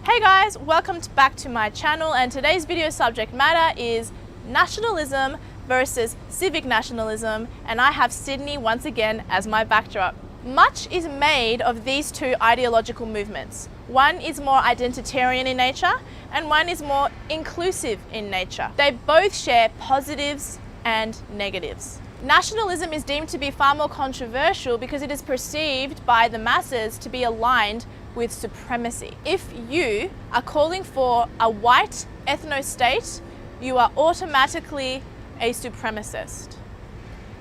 Hey guys, welcome back to my channel, and today's video subject matter is nationalism versus civic nationalism, and I have Sydney once again as my backdrop. Much is made of these two ideological movements. One is more identitarian in nature and one is more inclusive in nature. They both share positives and negatives. Nationalism is deemed to be far more controversial because it is perceived by the masses to be aligned with supremacy. If you are calling for a white ethno-state, you are automatically a supremacist.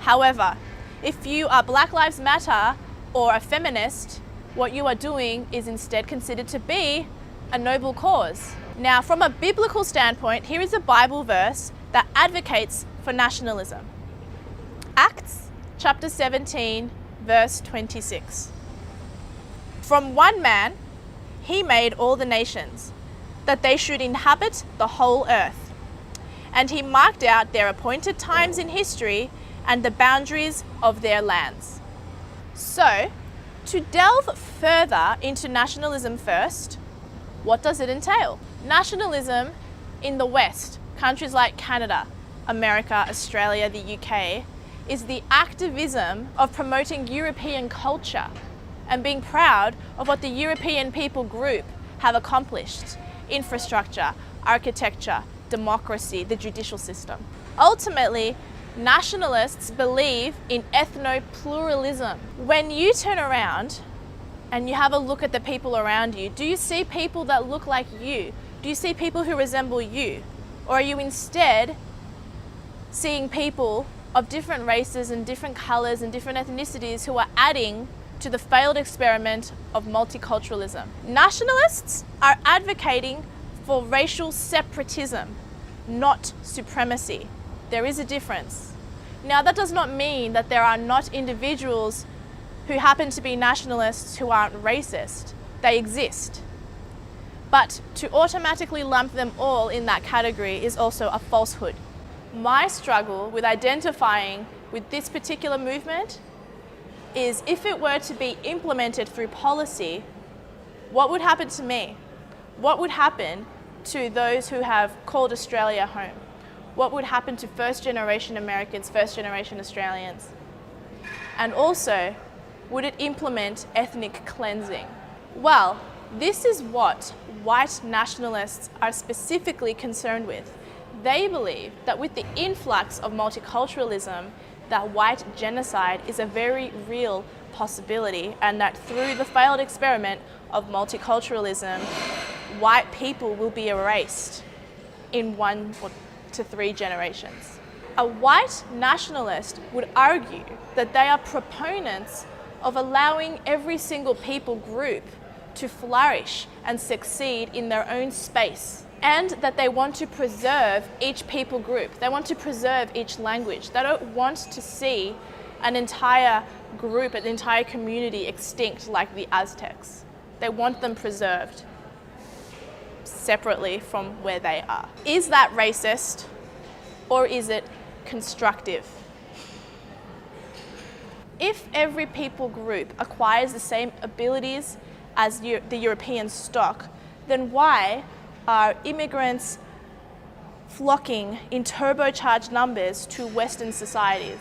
However, if you are Black Lives Matter or a feminist, what you are doing is instead considered to be a noble cause. Now, from a biblical standpoint, here is a Bible verse that advocates for nationalism. Acts chapter 17, verse 26. From one man, he made all the nations, that they should inhabit the whole earth. And he marked out their appointed times in history and the boundaries of their lands. So, to delve further into nationalism first, what does it entail? Nationalism in the West, countries like Canada, America, Australia, the UK, is the activism of promoting European culture and being proud of what the European people group have accomplished: infrastructure, architecture, democracy, the judicial system. Ultimately, nationalists believe in ethno-pluralism. When you turn around and you have a look at the people around you, do you see people that look like you? Do you see people who resemble you? Or are you instead seeing people of different races and different colors and different ethnicities who are adding to the failed experiment of multiculturalism? Nationalists are advocating for racial separatism, not supremacy. There is a difference. Now, that does not mean that there are not individuals who happen to be nationalists who aren't racist. They exist. But to automatically lump them all in that category is also a falsehood. My struggle with identifying with this particular movement is, if it were to be implemented through policy, what would happen to me? What would happen to those who have called Australia home? What would happen to first-generation Americans, first-generation Australians? And also, would it implement ethnic cleansing? Well, this is what white nationalists are specifically concerned with. They believe that with the influx of multiculturalism, that white genocide is a very real possibility, and that through the failed experiment of multiculturalism, white people will be erased in 1 to 3 generations. A white nationalist would argue that they are proponents of allowing every single people group to flourish and succeed in their own space, and that they want to preserve each people group. They want to preserve each language. They don't want to see an entire group, an entire community extinct like the Aztecs. They want them preserved separately from where they are. Is that racist, or is it constructive? If every people group acquires the same abilities as the European stock, then why are immigrants flocking in turbocharged numbers to Western societies?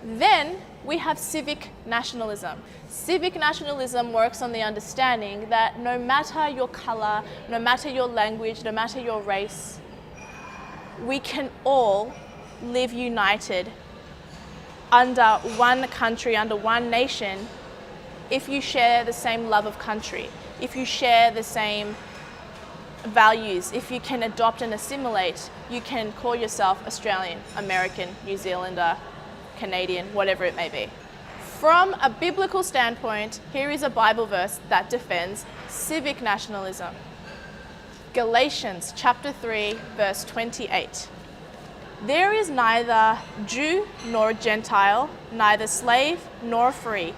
Then we have civic nationalism. Civic nationalism works on the understanding that no matter your color, no matter your language, no matter your race, we can all live united under one country, under one nation, if you share the same love of country, if you share the same values, if you can adopt and assimilate, you can call yourself Australian, American, New Zealander, Canadian, whatever it may be. From a biblical standpoint, here is a Bible verse that defends civic nationalism. Galatians chapter 3, verse 28. There is neither Jew nor Gentile, neither slave nor free,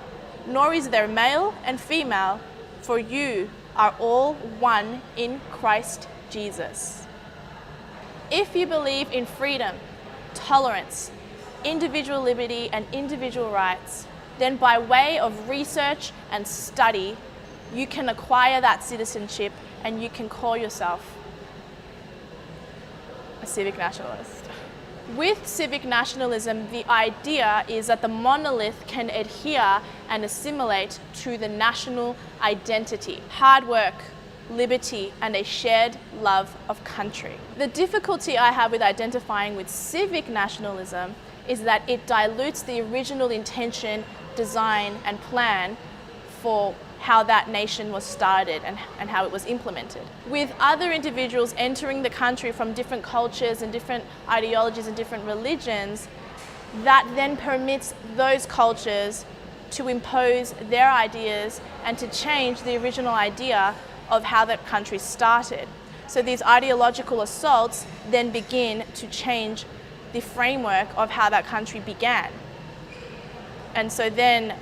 nor is there male and female, for you are all one in Christ Jesus. If you believe in freedom, tolerance, individual liberty, and individual rights, then by way of research and study, you can acquire that citizenship and you can call yourself a civic nationalist. With civic nationalism, the idea is that the monolith can adhere and assimilate to the national identity, hard work, liberty, and a shared love of country. The difficulty I have with identifying with civic nationalism is that it dilutes the original intention, design, and plan for how that nation was started and how it was implemented. With other individuals entering the country from different cultures and different ideologies and different religions, that then permits those cultures to impose their ideas and to change the original idea of how that country started. So these ideological assaults then begin to change the framework of how that country began. And so then,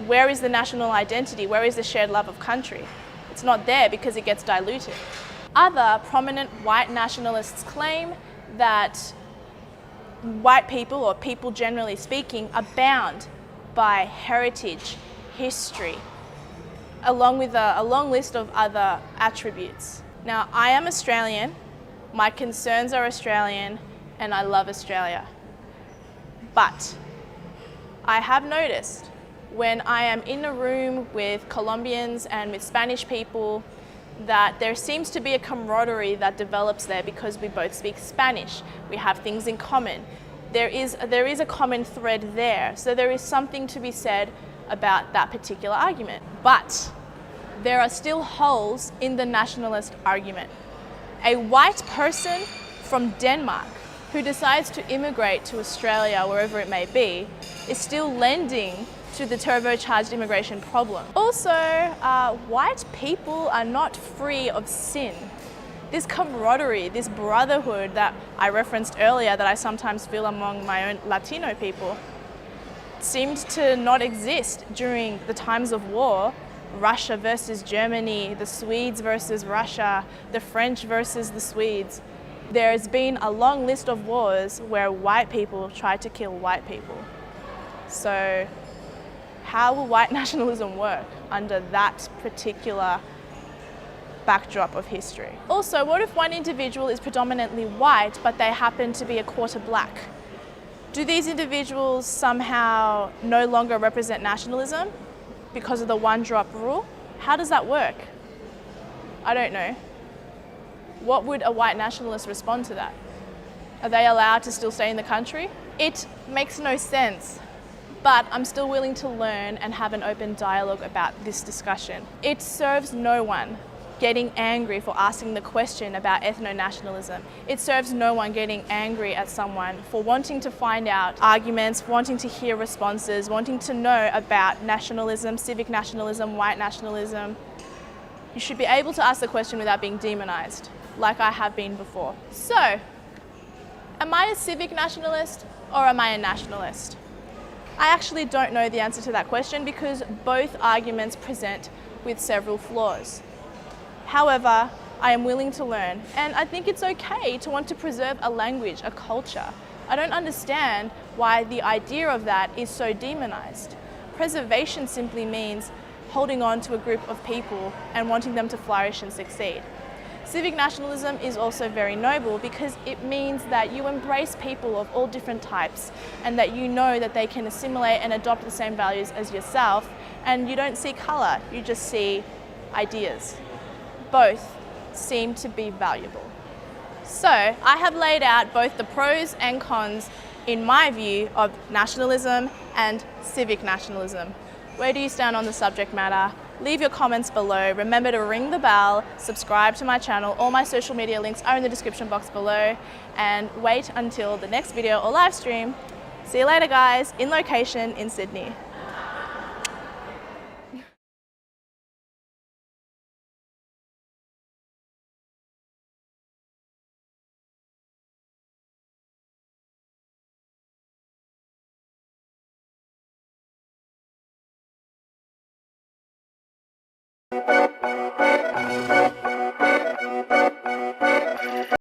where is the national identity? Where is the shared love of country? It's not there because it gets diluted. Other prominent white nationalists claim that white people, or people generally speaking, are bound by heritage, history, along with a long list of other attributes. Now, I am Australian, my concerns are Australian, and I love Australia. But I have noticed when I am in a room with Colombians and with Spanish people that there seems to be a camaraderie that develops there because we both speak Spanish. We have things in common. There is a common thread there. So there is something to be said about that particular argument. But there are still holes in the nationalist argument. A white person from Denmark who decides to immigrate to Australia, wherever it may be, is still lending to the turbocharged immigration problem. Also, white people are not free of sin. This camaraderie, this brotherhood that I referenced earlier that I sometimes feel among my own Latino people, seemed to not exist during the times of war. Russia versus Germany, the Swedes versus Russia, the French versus the Swedes. There's been a long list of wars where white people tried to kill white people. So how will white nationalism work under that particular backdrop of history? Also, what if one individual is predominantly white, but they happen to be a quarter black? Do these individuals somehow no longer represent nationalism because of the one-drop rule? How does that work? I don't know. What would a white nationalist respond to that? Are they allowed to still stay in the country? It makes no sense. But I'm still willing to learn and have an open dialogue about this discussion. It serves no one getting angry for asking the question about ethno-nationalism. It serves no one getting angry at someone for wanting to find out arguments, wanting to hear responses, wanting to know about nationalism, civic nationalism, white nationalism. You should be able to ask the question without being demonized, like I have been before. So, am I a civic nationalist or am I a nationalist? I actually don't know the answer to that question because both arguments present with several flaws. However, I am willing to learn, and I think it's okay to want to preserve a language, a culture. I don't understand why the idea of that is so demonized. Preservation simply means holding on to a group of people and wanting them to flourish and succeed. Civic nationalism is also very noble because it means that you embrace people of all different types and that you know that they can assimilate and adopt the same values as yourself, and you don't see colour, you just see ideas. Both seem to be valuable. So I have laid out both the pros and cons, in my view, of nationalism and civic nationalism. Where do you stand on the subject matter? Leave your comments below. Remember to ring the bell, subscribe to my channel. All my social media links are in the description box below, and wait until the next video or live stream. See you later, guys, in location in Sydney.